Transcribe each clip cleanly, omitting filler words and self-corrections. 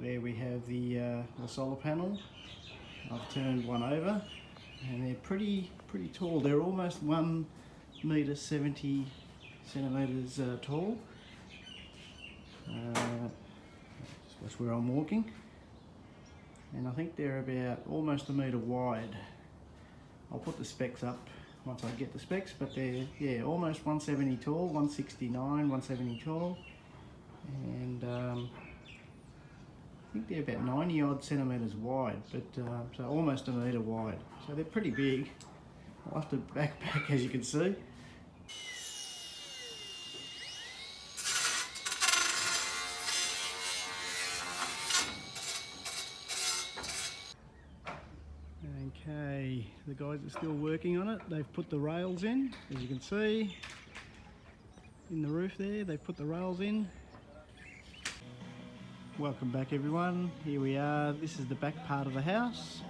There we have the solar panel. I've turned one over, and they're pretty tall. They're almost 1 meter 70 centimeters tall. That's where I'm walking, and I think they're about almost 1 meter wide. I'll put the specs up once I get the specs, but they're almost 170 tall, 169, 170 tall, and I think they're about 90 odd centimeters wide, but so almost 1 meter wide. So they're pretty big. I'll have to back as you can see. Okay, the guys are still working on it. They've put the rails in, as you can see, in the roof there. They've put the rails in. Welcome back everyone. Here we are. This is the back part of the house,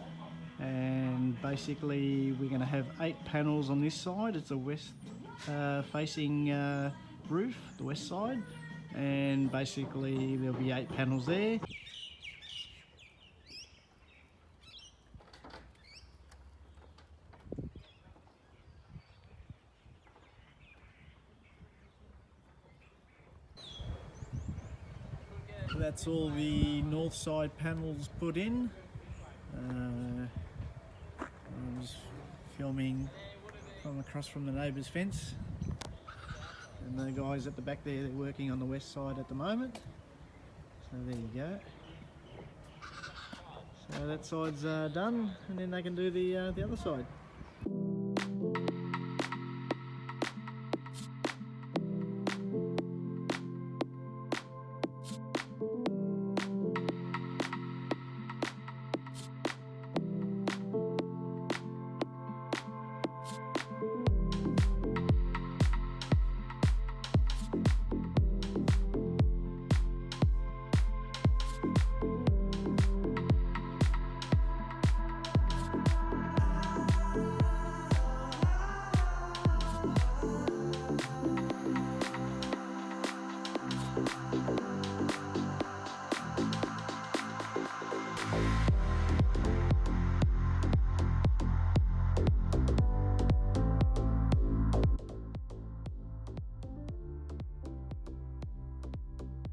and basically we're going to have 8 panels on this side. It's a west facing roof, the west side, and basically there'll be 8 panels there. That's all the north side panels put in. I was filming from across from the neighbour's fence, and the guys at the back there, they're working on the west side at the moment. So there you go. So that side's done, and then they can do the other side.